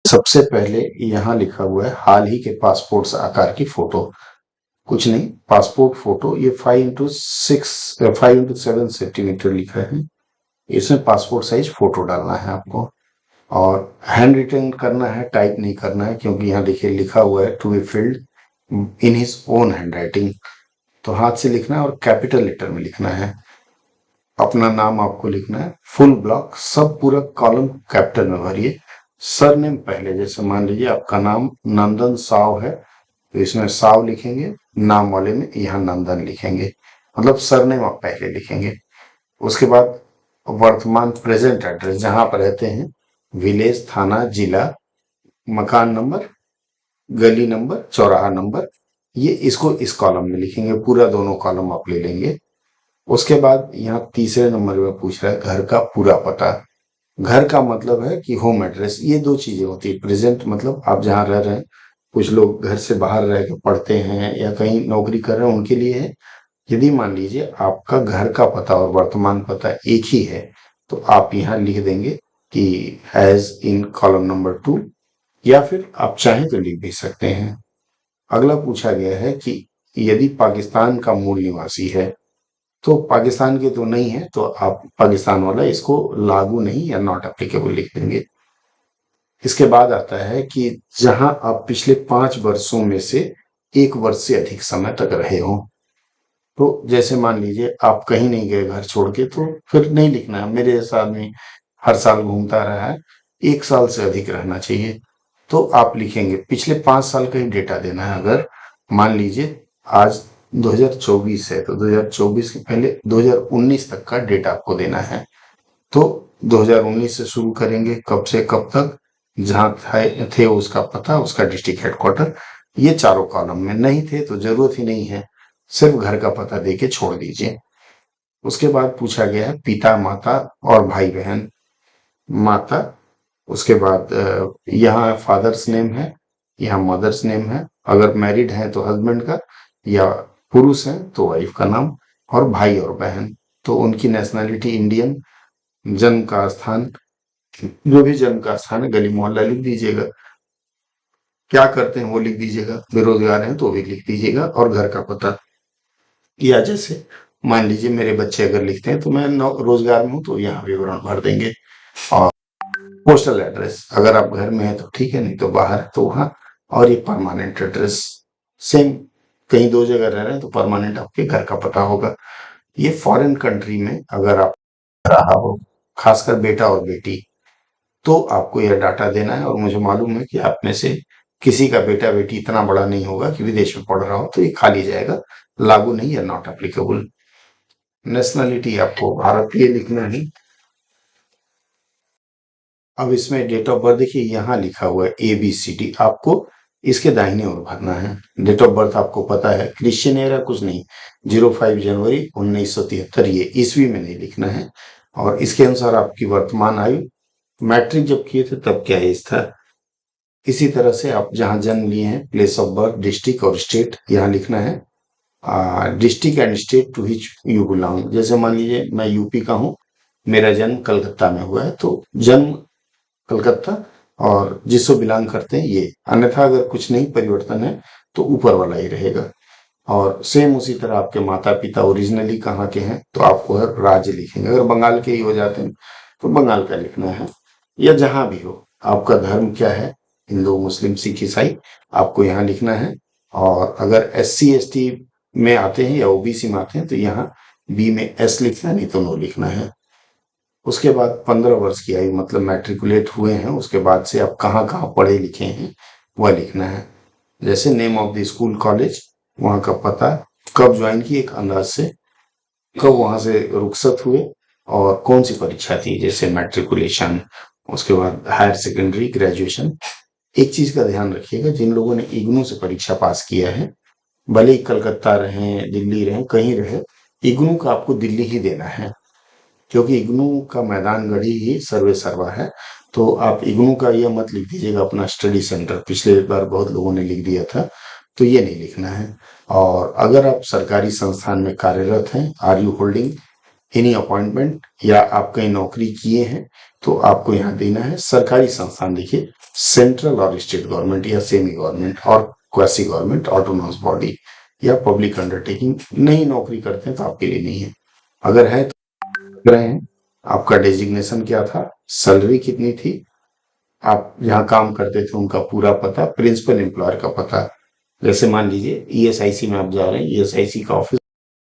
सबसे पहले यहाँ लिखा हुआ है हाल ही के पासपोर्ट आकार की फोटो। कुछ नहीं, पासपोर्ट फोटो ये 5x7 सेंटीमीटर लिखा है। इसमें पासपोर्ट साइज फोटो डालना है आपको और हैंड रिटन करना है, टाइप नहीं करना है, क्योंकि यहाँ देखिए लिखा हुआ है to be filled in his own handwriting. तो हाथ से लिखना है और कैपिटल लेटर में लिखना है। अपना नाम आपको लिखना है, फुल ब्लॉक, सब पूरा कॉलम कैपिटल में भरिए। सरनेम पहले, जैसे मान लीजिए आपका नाम नंदन साव है तो इसमें साव लिखेंगे, नाम वाले में यहाँ नंदन लिखेंगे, मतलब सरनेम आप पहले लिखेंगे। उसके बाद वर्तमान प्रेजेंट एड्रेस जहां पर रहते हैं, विलेज, थाना, जिला, मकान नंबर, गली नंबर, चौराहा नंबर, ये इसको इस कॉलम में लिखेंगे, पूरा दोनों कॉलम आप ले लेंगे। उसके बाद यहाँ तीसरे नंबर में पूछ रहा है घर का पूरा पता। घर का मतलब है कि होम एड्रेस। ये दो चीजें होती है, प्रेजेंट मतलब आप जहाँ रह रहे हैं, कुछ लोग घर से बाहर रह के पढ़ते हैं या कहीं नौकरी कर रहे हैं, उनके लिए है। यदि मान लीजिए आपका घर का पता और वर्तमान पता एक ही है तो आप यहाँ लिख देंगे कि एज इन कॉलम नंबर 2, या फिर आप चाहें तो लिख भी सकते हैं। अगला पूछा गया है कि यदि पाकिस्तान का मूल निवासी है, तो पाकिस्तान के तो नहीं है तो आप पाकिस्तान वाला इसको लागू नहीं या नॉट एप्लीकेबल लिख देंगे। इसके बाद आता है कि जहां आप पिछले 5 वर्षों में से 1 वर्ष से अधिक समय तक रहे हो। तो जैसे मान लीजिए आप कहीं नहीं गए घर छोड़ के, तो फिर नहीं लिखना है। मेरे जैसा आदमी हर साल घूमता रहा है, 1 साल से अधिक रहना चाहिए, तो आप लिखेंगे पिछले 5 साल का ही डेटा देना है। अगर मान लीजिए आज 2024 है तो 2024 के पहले 2019 तक का डेटा आपको देना है। तो 2019 से शुरू करेंगे, कब से कब तक, जहां थे उसका पता, उसका डिस्ट्रिक्ट हेडक्वार्टर। ये चारों कॉलम में नहीं थे तो जरूरत ही नहीं है, सिर्फ घर का पता देके छोड़ दीजिए। उसके बाद पूछा गया है पिता, माता और भाई बहन। माता, उसके बाद यहाँ फादर्स नेम है, यहाँ मदर्स नेम है, अगर मैरिड है तो हस्बैंड का, या पुरुष है तो वाइफ का नाम, और भाई और बहन तो उनकी नेशनैलिटी इंडियन, जन्म का स्थान, जो भी जन्म का स्थान है, गली मोहल्ला लिख दीजिएगा, क्या करते हैं वो लिख दीजिएगा, बेरोजगार हैं तो भी लिख दीजिएगा, और घर का पता। या जैसे मान लीजिए मेरे बच्चे अगर लिखते हैं तो मैं रोजगार में हूं तो यहाँ विवरण भर देंगे। और पोस्टल एड्रेस, अगर आप घर में है तो ठीक है, नहीं तो बाहर है तो वहां। और ये परमानेंट एड्रेस, सेम, कहीं दो जगह रह रहे हैं तो परमानेंट आपके घर का पता होगा। ये फॉरेन कंट्री में अगर आप रहा हो, खासकर बेटा और बेटी, तो आपको यह डाटा देना है। और मुझे मालूम है कि आप में से किसी का बेटा बेटी इतना बड़ा नहीं होगा कि विदेश में पढ़ रहा हो, तो ये खाली जाएगा, लागू नहीं या नॉट एप्लीकेबल। नेशनैलिटी आपको भारतीय लिखना है। अब इसमें डेट ऑफ बर्थ देखिए यहाँ लिखा हुआ है ABCD, आपको इसके दाहिने ओर भरना है। डेट ऑफ बर्थ आपको पता है, क्रिश्चियन एरा कुछ नहीं, 05 जनवरी 1973, ये ईस्वी में नहीं लिखना है। और इसके अनुसार आपकी वर्तमान आयु, मैट्रिक जब किए थे तब क्या एज था। इसी तरह से आप जहां जन्म लिए हैं, प्लेस ऑफ बर्थ, डिस्ट्रिक्ट और स्टेट यहाँ लिखना है। District and state to which you belong, जैसे मान लीजिए मैं यूपी का हूँ, मेरा जन्म कलकत्ता में हुआ है तो जन्म कलकत्ता, और जिसको बिलोंग करते हैं ये। अन्यथा अगर कुछ नहीं परिवर्तन है तो ऊपर वाला ही रहेगा। और सेम उसी तरह आपके माता पिता ओरिजिनली कहाँ के हैं तो आपको है राज्य लिखेंगे। अगर बंगाल के ही हो जाते हैं तो बंगाल का लिखना है, या जहां भी हो। आपका धर्म क्या है, हिंदू, मुस्लिम, सिख, ईसाई, आपको यहाँ लिखना है। और अगर SC ST में आते हैं या OBC में आते हैं तो यहाँ B में S लिखना है, नहीं तो नो लिखना है। उसके बाद 15 वर्ष की आयु, मतलब मैट्रिकुलेट हुए हैं, उसके बाद से आप कहाँ कहाँ पढ़े लिखे हैं वह लिखना है। जैसे name of the school college, वहाँ का पता, कब ज्वाइन किए एक अंदाज से, कब वहां से रुखसत हुए, और कौन सी परीक्षा थी, जैसे मैट्रिकुलेशन, उसके बाद हायर सेकेंडरी, ग्रेजुएशन। एक चीज का ध्यान रखिएगा, जिन लोगों ने इग्नू से परीक्षा पास किया है, भले ही कलकत्ता रहे, दिल्ली रहे, कहीं रहे, इग्नू का आपको दिल्ली ही देना है, क्योंकि इग्नू का मैदान गढ़ी ही सर्वे सर्वा है। तो आप इग्नू का यह मत लिख दीजिएगा अपना स्टडी सेंटर, पिछले बार बहुत लोगों ने लिख दिया था, तो ये नहीं लिखना है। और अगर आप सरकारी संस्थान में कार्यरत हैं, are you holding any appointment या आप कहीं नौकरी किए हैं तो आपको यहाँ देना है। सरकारी संस्थान देखिए, सेंट्रल और स्टेट गवर्नमेंट या सेमी गवर्नमेंट और क्वासी गवर्नमेंट ऑटोनॉमस बॉडी या पब्लिक अंडरटेकिंग, नहीं नौकरी करते हैं तो आपके लिए नहीं है। अगर है तो रहे हैं, आपका डेजिग्नेशन क्या था, सैलरी कितनी थी, आप जहाँ काम करते थे उनका पूरा पता, प्रिंसिपल एम्प्लॉयर का पता। जैसे मान लीजिए ईएसआईसी में आप जा रहे हैं, ईएसआईसी का ऑफिस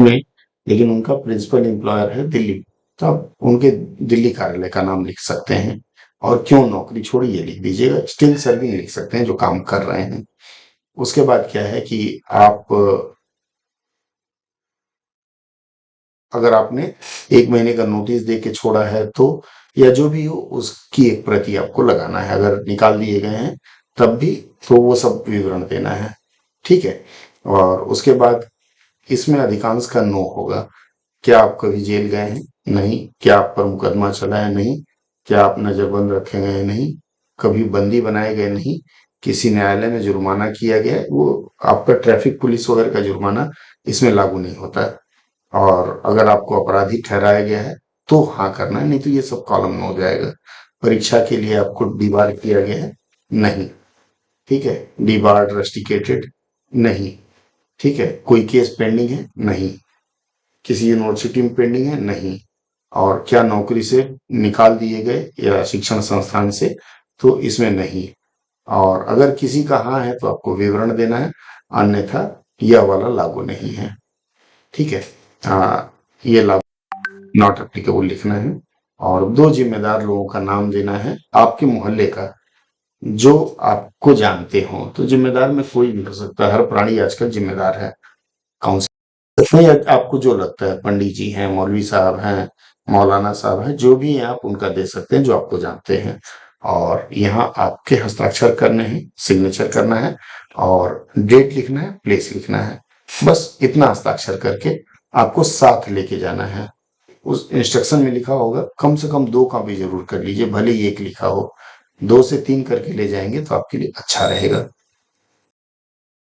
में, लेकिन उनका प्रिंसिपल एम्प्लॉयर है दिल्ली, तो आप उनके दिल्ली कार्यालय का नाम लिख सकते हैं। और क्यों नौकरी छोड़ी ये लिख दीजिएगा, स्टिल सर्विंग लिख सकते हैं, जो काम कर रहे हैं। उसके बाद क्या है कि आप अगर आपने 1 महीने का नोटिस दे के छोड़ा है तो, या जो भी हो, उसकी एक प्रति आपको लगाना है। अगर निकाल दिए गए हैं तब भी तो वो सब विवरण देना है, ठीक है। और उसके बाद इसमें अधिकांश का नो होगा। क्या आप कभी जेल गए हैं? नहीं। क्या आप पर मुकदमा चला है? नहीं। क्या आप नजरबंद रखे गए हैं? नहीं। कभी बंदी बनाए गए? नहीं। किसी न्यायालय में जुर्माना किया गया है? वो आपका ट्रैफिक पुलिस वगैरह का जुर्माना इसमें लागू नहीं होता है। और अगर आपको अपराधी ठहराया गया है तो हाँ करना है, नहीं तो ये सब कॉलम में हो जाएगा। परीक्षा के लिए आपको डीबार किया गया है? नहीं। ठीक है। डीबार्ड, रस्टिकेटेड? नहीं। ठीक है। कोई केस पेंडिंग है? नहीं। किसी यूनिवर्सिटी में पेंडिंग है? नहीं। और क्या नौकरी से निकाल दिए गए या शिक्षण संस्थान से? तो इसमें नहीं। और अगर किसी का हाँ है तो आपको विवरण देना है, अन्यथा यह वाला लागू नहीं है। ठीक है। ये लागू, नॉट एप्लीकेबल लिखना है। और 2 जिम्मेदार लोगों का नाम देना है आपके मोहल्ले का, जो आपको जानते हो। तो जिम्मेदार में कोई भी हो सकता है, हर प्राणी आजकल जिम्मेदार है। काउंसिल में आपको जो लगता है, पंडित जी हैं, मौलवी साहब हैं, मौलाना साहब हैं, जो भी हैं आप उनका दे सकते हैं, जो आपको जानते हैं। और यहाँ आपके हस्ताक्षर करने हैं, सिग्नेचर करना है, और डेट लिखना है, प्लेस लिखना है। बस इतना हस्ताक्षर करके आपको साथ लेके जाना है। उस इंस्ट्रक्शन में लिखा होगा कम से कम 2 कॉपी जरूर कर लीजिए, भले ही 1 लिखा हो। 2 से 3 करके ले जाएंगे तो आपके लिए अच्छा रहेगा।